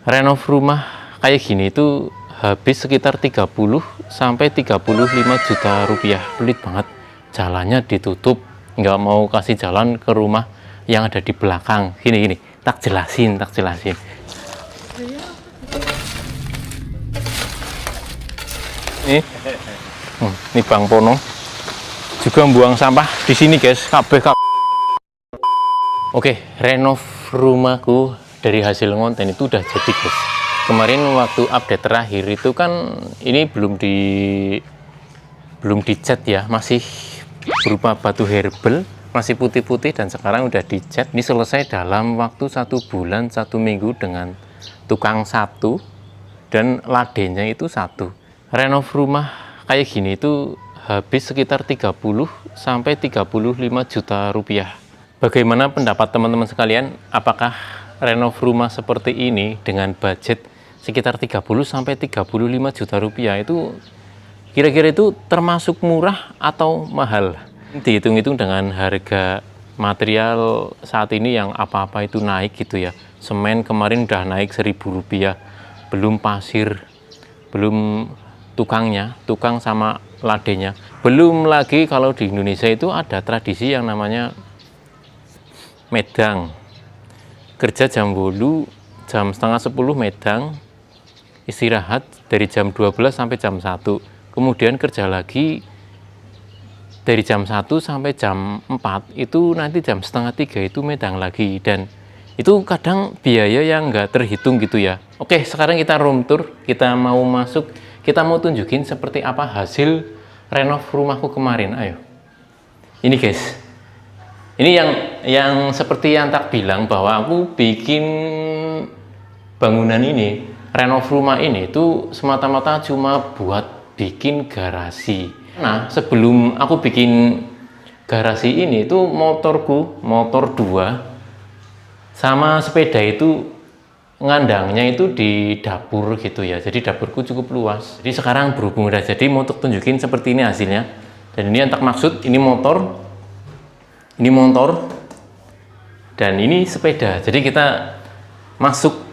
renov rumah kayak gini itu habis sekitar 30 sampai 35 juta rupiah. Pelit banget, jalannya ditutup, nggak mau kasih jalan ke rumah yang ada di belakang. Gini tak jelasin ini Bang Pono juga buang sampah di sini guys, kabeh. Oke, renov rumahku dari hasil konten itu udah jadi guys. Kemarin waktu update terakhir itu kan ini belum dicat ya, masih berupa batu herbal, masih putih-putih, dan sekarang udah dicat. Ini selesai dalam waktu 1 bulan 1 minggu dengan tukang 1 dan ladenya itu 1. Renov rumah kayak gini itu habis sekitar 30 sampai 35 juta rupiah. Bagaimana pendapat teman-teman sekalian? Apakah renov rumah seperti ini dengan budget sekitar 30 sampai 35 juta rupiah itu kira-kira itu termasuk murah atau mahal? Dihitung-hitung dengan harga material saat ini yang apa-apa itu naik gitu ya. Semen kemarin udah naik 1.000 rupiah, belum pasir, belum tukang sama ladenya. Belum lagi kalau di Indonesia itu ada tradisi yang namanya medang. Kerja jam 8, jam setengah 10 medang, istirahat dari jam 12 sampai jam 1. Kemudian kerja lagi dari jam 1 sampai jam 4, itu nanti jam setengah 3 itu medang lagi. Dan itu kadang biaya yang nggak terhitung gitu ya. Oke, sekarang kita room tour, kita mau masuk, kita mau tunjukin seperti apa hasil renov rumahku kemarin. Ayo, ini guys, ini yang seperti yang tak bilang bahwa aku bikin bangunan ini, renov rumah ini itu semata-mata cuma buat bikin garasi. Nah, sebelum aku bikin garasi ini itu motorku, motor 2 sama sepeda itu ngandangnya itu di dapur gitu ya. Jadi dapurku cukup luas. Jadi sekarang berhubung udah jadi, mau tunjukin seperti ini hasilnya. Dan ini yang tak maksud, ini motor, dan ini sepeda. Jadi kita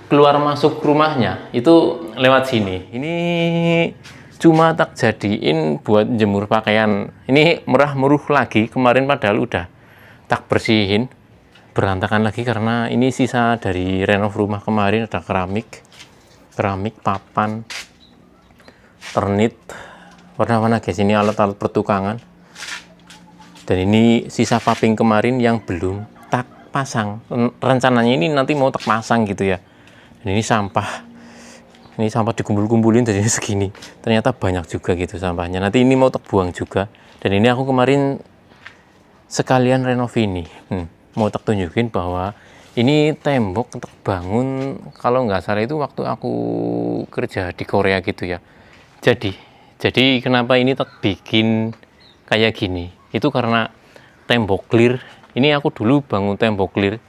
keluar masuk rumahnya itu lewat sini. Ini cuma tak jadiin buat jemur pakaian. Ini murah-muruh lagi, kemarin padahal udah tak bersihin, berantakan lagi karena ini sisa dari renov rumah kemarin. Ada keramik, papan, ternit, warna-warna guys. Ini alat-alat pertukangan. Dan ini sisa paving kemarin yang belum tak pasang. Rencananya ini nanti mau tak pasang gitu ya. Dan ini sampah dikumpul-kumpulin jadi segini. Ternyata banyak juga gitu sampahnya. Nanti ini mau tak buang juga. Dan ini aku kemarin sekalian renov ini. Mau tak tunjukin bahwa ini tembok untuk bangun, kalau nggak salah itu waktu aku kerja di Korea gitu ya. Jadi kenapa ini tak bikin kayak gini? Itu karena tembok clear. Ini aku dulu bangun tembok clear.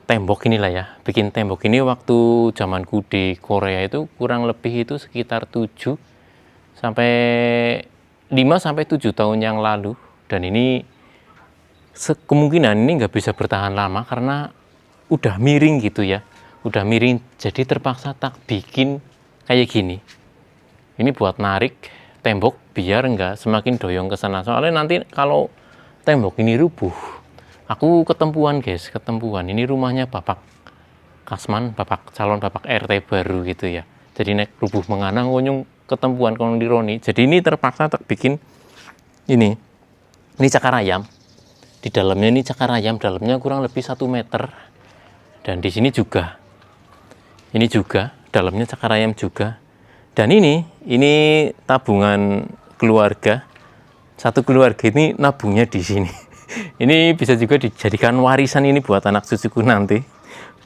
Tembok inilah ya, bikin tembok ini waktu zamanku di Korea itu kurang lebih itu sekitar 5 sampai 7 tahun yang lalu. Dan ini kemungkinan ini nggak bisa bertahan lama karena udah miring gitu ya, udah miring. Jadi terpaksa tak bikin kayak gini. Ini buat narik tembok biar nggak semakin doyong ke sana. Soalnya nanti kalau tembok ini rubuh, aku ketempuan guys, Ini rumahnya Bapak Kasman, calon Bapak RT baru gitu ya. Jadi naik rubuh menganang ngonyong ketempuan kalau dironi. Jadi ini terpaksa tak bikin ini cakar ayam. Di dalamnya ini cakar ayam, dalamnya kurang lebih 1 meter. Dan di sini juga, dalamnya cakar ayam juga. Dan ini tabungan keluarga. Satu keluarga ini nabungnya di sini. Ini bisa juga dijadikan warisan ini buat anak cucuku nanti.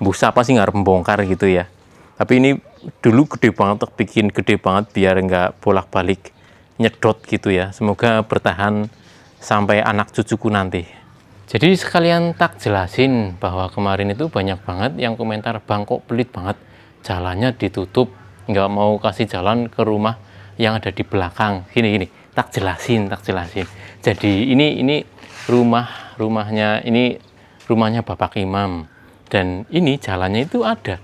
Mbah siapa sih ngarep membongkar gitu ya. Tapi ini dulu gede banget, bikin gede banget biar nggak bolak-balik nyedot gitu ya. Semoga bertahan sampai anak cucuku nanti. Jadi sekalian tak jelasin bahwa kemarin itu banyak banget yang komentar, "Bang, kok pelit banget, jalannya ditutup, nggak mau kasih jalan ke rumah yang ada di belakang." Gini, tak jelasin. Jadi ini rumahnya Bapak Imam, dan ini jalannya itu ada.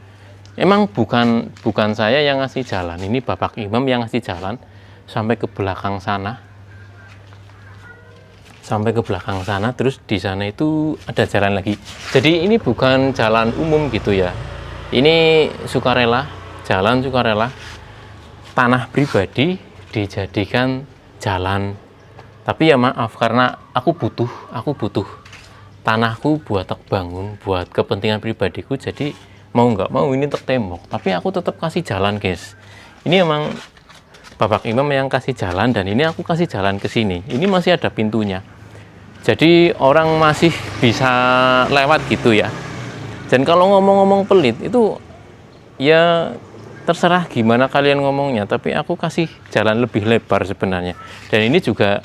emang bukan saya yang ngasih jalan, ini Bapak Imam yang ngasih jalan sampai ke belakang sana, terus di sana itu ada jalan lagi. Jadi ini bukan jalan umum gitu ya, ini sukarela, jalan sukarela, tanah pribadi dijadikan jalan. Tapi ya maaf, karena aku butuh tanahku buat tak bangun, buat kepentingan pribadiku, jadi mau nggak mau ini tak tembok, tapi aku tetap kasih jalan guys. Ini emang Bapak Imam yang kasih jalan, dan ini aku kasih jalan ke sini. Ini masih ada pintunya, jadi orang masih bisa lewat gitu ya. Dan kalau ngomong-ngomong pelit itu ya terserah gimana kalian ngomongnya, tapi aku kasih jalan lebih lebar sebenarnya. Dan ini juga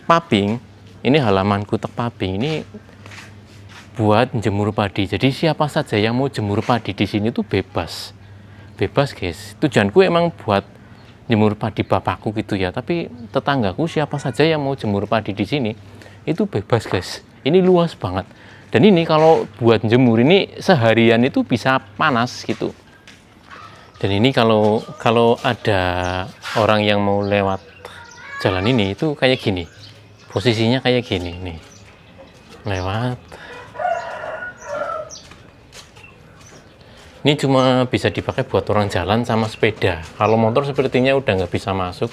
pabing, ini halamanku tek pabing, ini buat jemur padi. Jadi siapa saja yang mau jemur padi di sini tuh bebas guys. Tujuanku emang buat jemur padi bapakku gitu ya, tapi tetanggaku siapa saja yang mau jemur padi di sini itu bebas guys. Ini luas banget, dan ini kalau buat jemur ini seharian itu bisa panas gitu. Dan ini kalau ada orang yang mau lewat jalan ini itu kayak gini, posisinya kayak gini nih, lewat. Ini cuma bisa dipakai buat orang jalan sama sepeda. Kalau motor sepertinya udah nggak bisa masuk,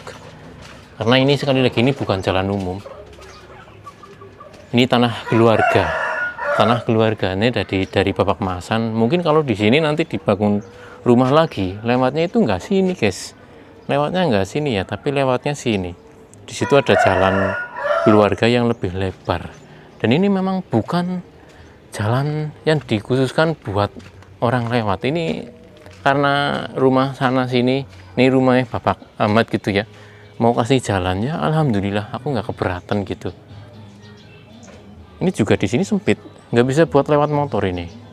karena ini sekali lagi ini bukan jalan umum. Ini tanah keluarga ini dari Bapak Masan. Mungkin kalau di sini nanti dibangun rumah lagi, lewatnya itu nggak sini guys, lewatnya nggak sini ya, tapi lewatnya sini. Di situ ada jalan keluarga yang lebih lebar, dan ini memang bukan jalan yang dikhususkan buat orang lewat. Ini karena rumah sana sini, ini rumahnya Bapak Ahmad gitu ya, mau kasih jalannya, alhamdulillah aku nggak keberatan gitu. Ini juga di sini sempit, nggak bisa buat lewat motor ini.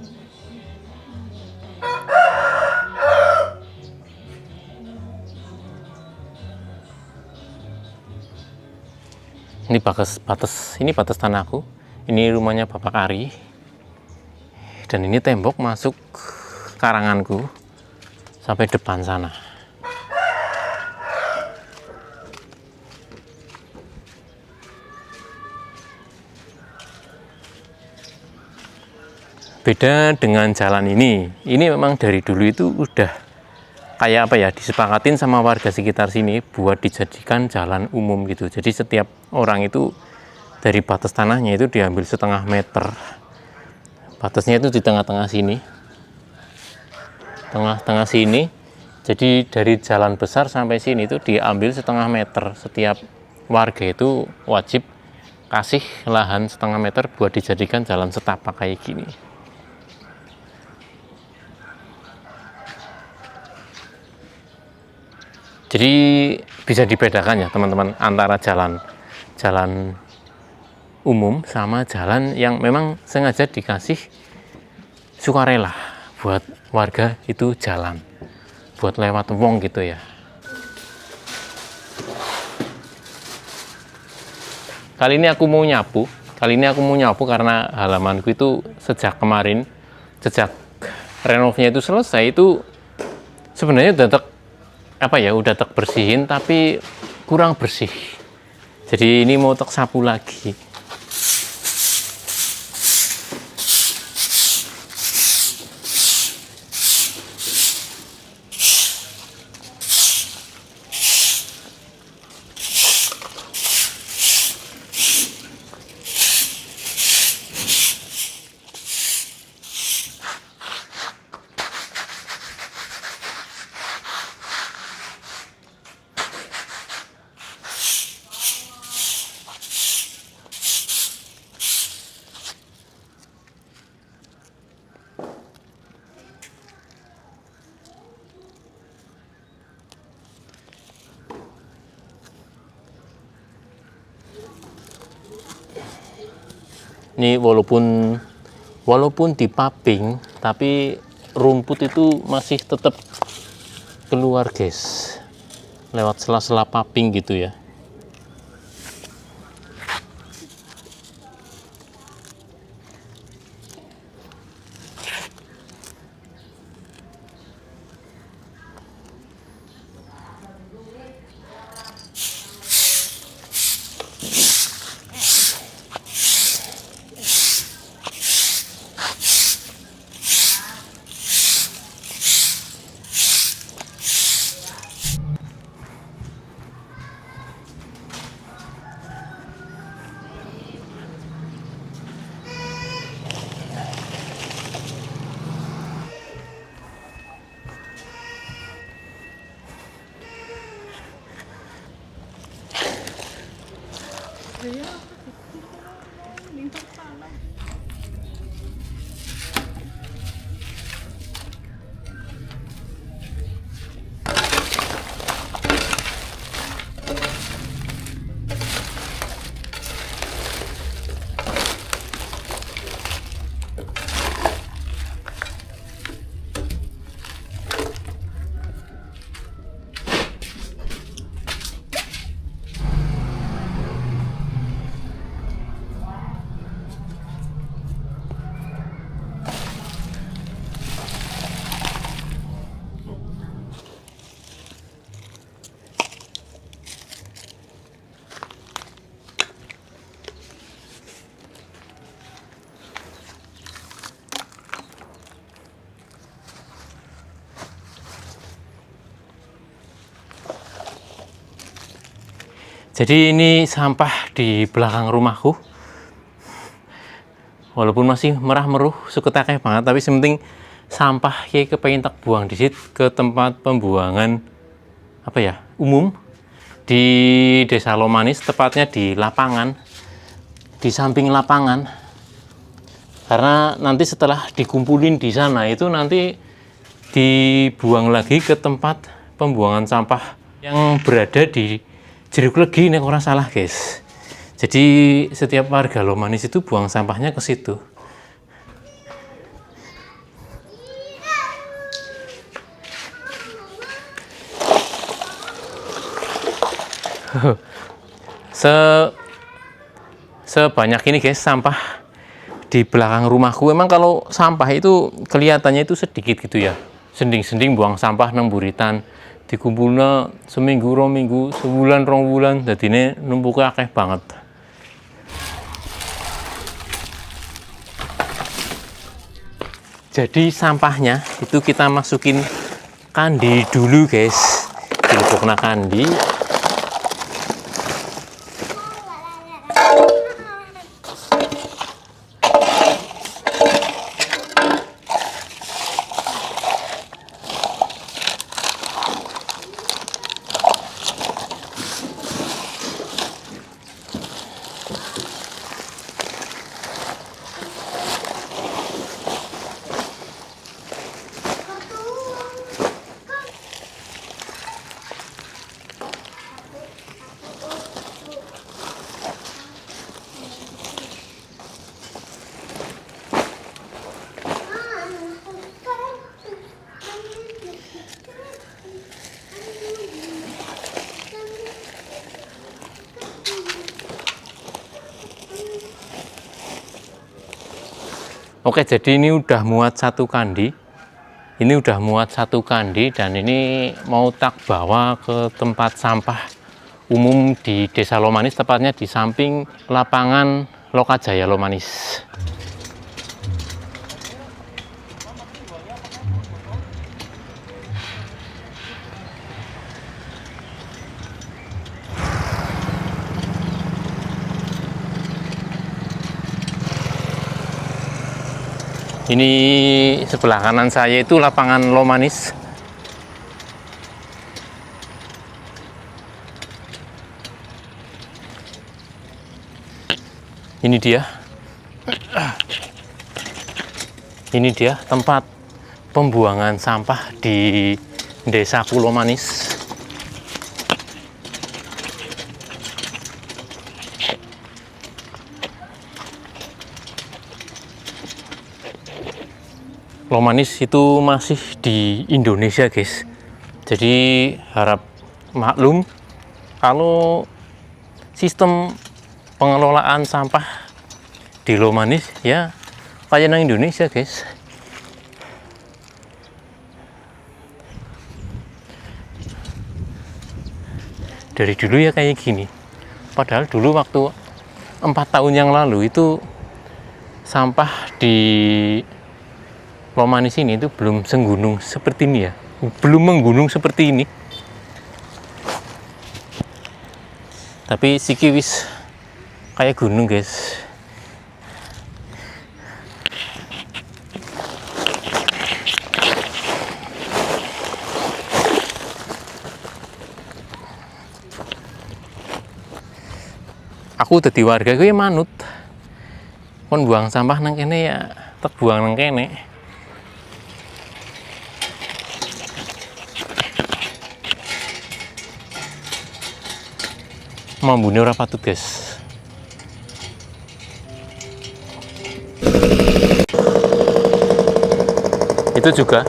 Ini batas tanahku. Ini rumahnya Bapak Ari. Dan ini tembok masuk karanganku sampai depan sana. Beda dengan jalan ini memang dari dulu itu udah kayak apa ya, disepakatin sama warga sekitar sini buat dijadikan jalan umum gitu. Jadi setiap orang itu dari batas tanahnya itu diambil setengah meter. Batasnya itu di tengah-tengah sini. Tengah-tengah sini. Jadi dari jalan besar sampai sini itu diambil setengah meter. Setiap warga itu wajib kasih lahan setengah meter buat dijadikan jalan setapak kayak gini. Jadi bisa dibedakan ya teman-teman antara jalan umum sama jalan yang memang sengaja dikasih sukarela buat warga itu jalan, buat lewat wong gitu ya. Kali ini aku mau nyapu karena halamanku itu sejak kemarin, sejak renovnya itu selesai itu sebenarnya udah tak bersihin tapi kurang bersih. Jadi ini mau tak sapu lagi. Ini walaupun dipaving tapi rumput itu masih tetap keluar guys, lewat sela-sela paving gitu ya. Jadi ini sampah di belakang rumahku. Walaupun masih merah-meruh, suketaknya banget, tapi sementing sampah ya kepengen tak buang di situ ke tempat pembuangan apa ya umum di Desa Lomanis, tepatnya di lapangan, di samping lapangan. Karena nanti setelah dikumpulin di sana itu nanti dibuang lagi ke tempat pembuangan sampah yang berada di Jeruk Legi, nek ora salah guys. Jadi setiap warga Lomanis itu buang sampahnya ke situ. Sebanyak ini guys sampah di belakang rumahku. Emang kalau sampah itu kelihatannya itu sedikit gitu ya, sending-sending buang sampah nang buritan, dikumpulnya seminggu, 2 minggu, sebulan, 2 bulan, jadi ini numpuknya akeh banget. Jadi sampahnya itu kita masukin kandi dulu guys, dilebokna kandi. Oke, jadi ini udah muat 1 kandi. Ini udah muat 1 kandi dan ini mau tak bawa ke tempat sampah umum di Desa Lomanis, tepatnya di samping lapangan Lokajaya Lomanis. Ini sebelah kanan saya itu lapangan Lomanis. Ini dia. Ini dia tempat pembuangan sampah di Desaku Lomanis. Lomanis itu masih di Indonesia guys, jadi harap maklum kalau sistem pengelolaan sampah di Lomanis ya kayak nang Indonesia guys. Dari dulu ya kayak gini, padahal dulu waktu 4 tahun yang lalu itu sampah di Lomanis ini itu belum senggunung seperti ini ya, belum menggunung seperti ini. Tapi siki wis kayak gunung guys. aku dadi warga gue manut kon buang sampah nang kene ya tak buang nang kene. Mambune ora patut guys. Itu juga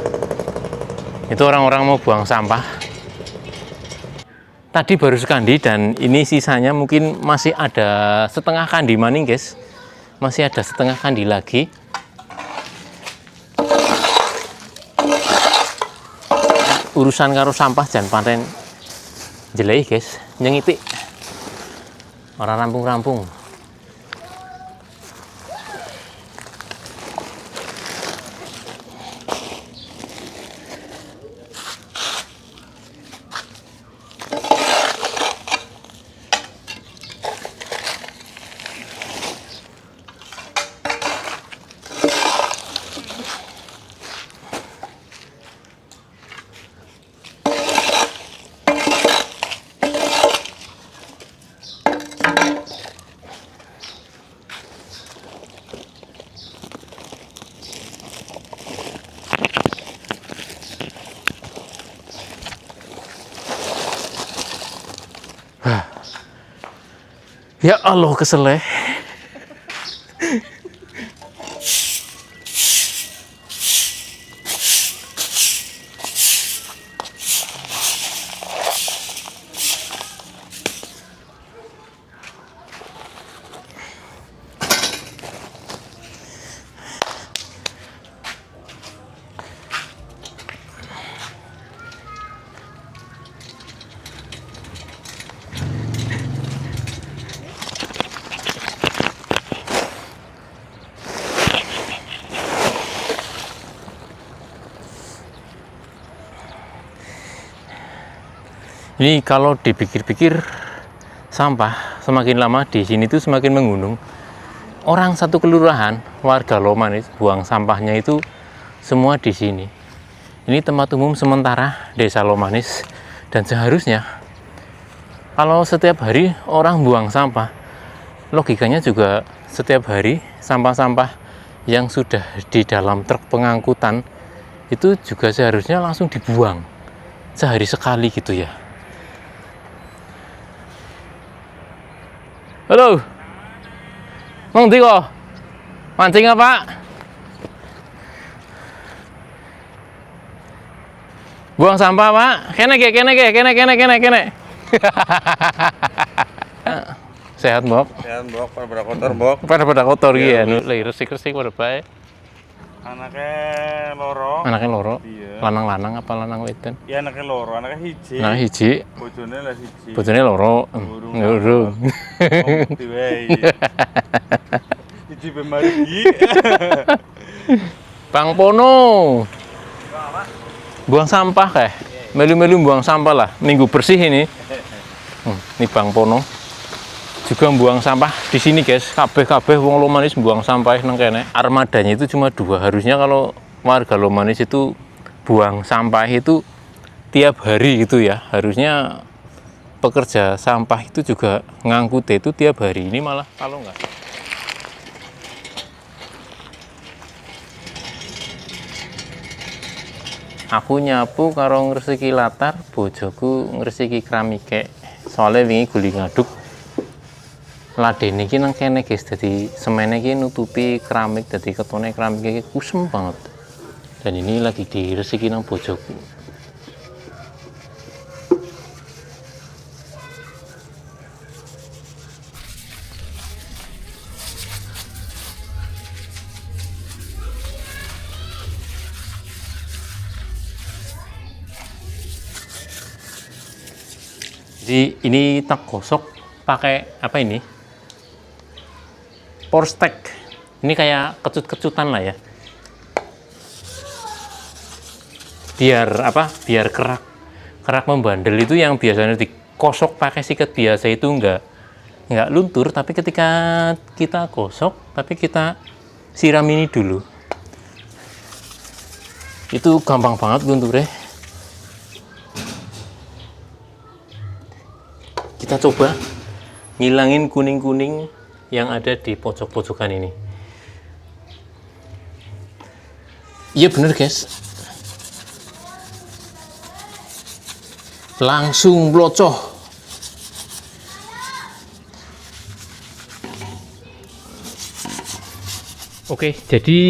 itu orang-orang mau buang sampah tadi baru sekandi, dan ini sisanya mungkin masih ada setengah kandi maning guys, masih ada setengah kandi lagi. Urusan karo sampah jangan paten jelek guys, nyengitik orang rampung-rampung. Ya Allah, keseleh. Ini kalau dipikir-pikir, sampah semakin lama di sini tuh semakin menggunung. Orang satu kelurahan, warga Lomanis, buang sampahnya itu semua di sini. Ini tempat umum sementara Desa Lomanis, dan seharusnya kalau setiap hari orang buang sampah, logikanya juga setiap hari sampah-sampah yang sudah di dalam truk pengangkutan itu juga seharusnya langsung dibuang sehari sekali gitu ya. Halo, Mang Tiko, mancing apa? Buang sampah Pak, kene. Sehat Mbok? Sehat Mbok, pada kotor Mbok. Pada kotor ya, resik-resik pada baik. Anaknya loro. Iya. Lanang-lanang apa lanang wedon? Iya anaknya loro, anaknya hiji. Nah hiji. Bojone lah hiji. Bojone loro. Ngurung. Bukti wae. Hiji bemargi. Bang Pono. Buang sampah kayak. Melu-melu buang sampah lah. Minggu bersih ini. Ini Bang Pono. Juga buang sampah di sini guys. Kabeh wong Lomanis buang sampah nang kene. Armadanya itu cuma 2. Harusnya kalau warga Lomanis itu buang sampah itu tiap hari gitu ya. Harusnya pekerja sampah itu juga ngangkut itu tiap hari. Ini malah kalau enggak. Aku nyapu karo ngresiki latar, bojoku ngresiki keramike. Soalnya wingi guli ngaduk. Ladene iki nang kene guys, dadi semene iki nutupi keramik, dadi ketone keramik iki kusem banget. Dan ini lagi diresiki nang bojoku. Jadi ini tak gosok pakai apa ini? Porstek. Ini kayak kecut-kecutan lah ya. Biar apa? Biar kerak membandel itu yang biasanya dikosok pakai sikat biasa itu enggak luntur, tapi ketika kita gosok, tapi kita siram ini dulu. Itu gampang banget lunturnya. Kita coba ngilangin kuning-kuning yang ada di pojok-pojokan ini. Iya bener guys, langsung blocoh. Oke, jadi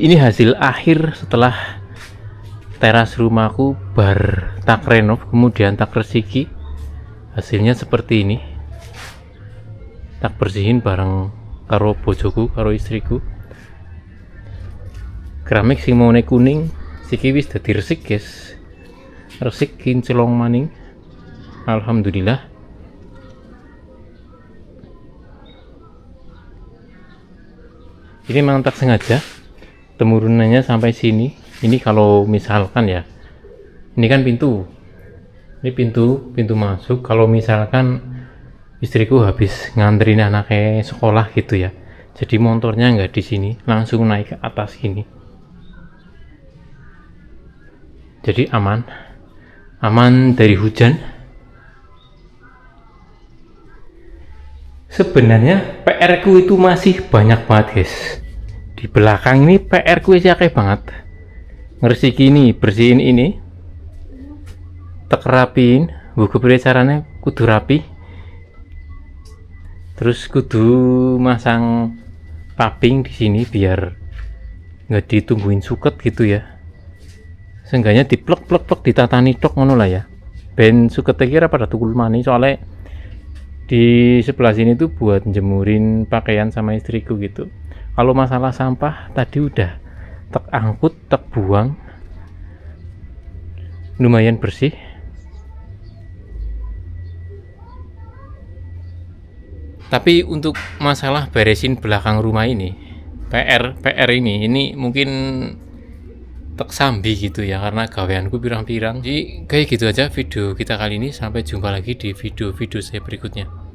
ini hasil akhir setelah teras rumahku bar tak renov kemudian tak resiki. Hasilnya seperti ini. Tak bersihin bareng karo bojoku karo istriku. Keramik sing mau kuning siki wis dadi resik guys. Resik kincelong maning. Alhamdulillah. Ini memang tak sengaja temurunannya sampai sini. Ini kalau misalkan ya, ini kan pintu, ini pintu masuk. Kalau misalkan istriku habis nganterin anaknya sekolah gitu ya, jadi motornya nggak di sini, langsung naik ke atas gini. Jadi aman dari hujan. Sebenarnya PR ku itu masih banyak banget guys. Di belakang ini PR ku masih akeh banget. Ngersiki ini, bersihin ini, tak rapiin, buku caranya kudu rapi. Terus kudu masang paving di sini biar nggak ditungguin suket gitu ya. Seenggaknya diplek-plek ditatani tok ngono lah ya. Ben suket kira pada tukul mani soalnya di sebelah sini tuh buat jemurin pakaian sama istriku gitu. Kalau masalah sampah tadi udah tak angkut, tak buang, lumayan bersih. Tapi untuk masalah beresin belakang rumah ini, PR ini mungkin tak sambi gitu ya, karena gaweanku pirang-pirang. Jadi kayak gitu aja video kita kali ini, sampai jumpa lagi di video-video saya berikutnya.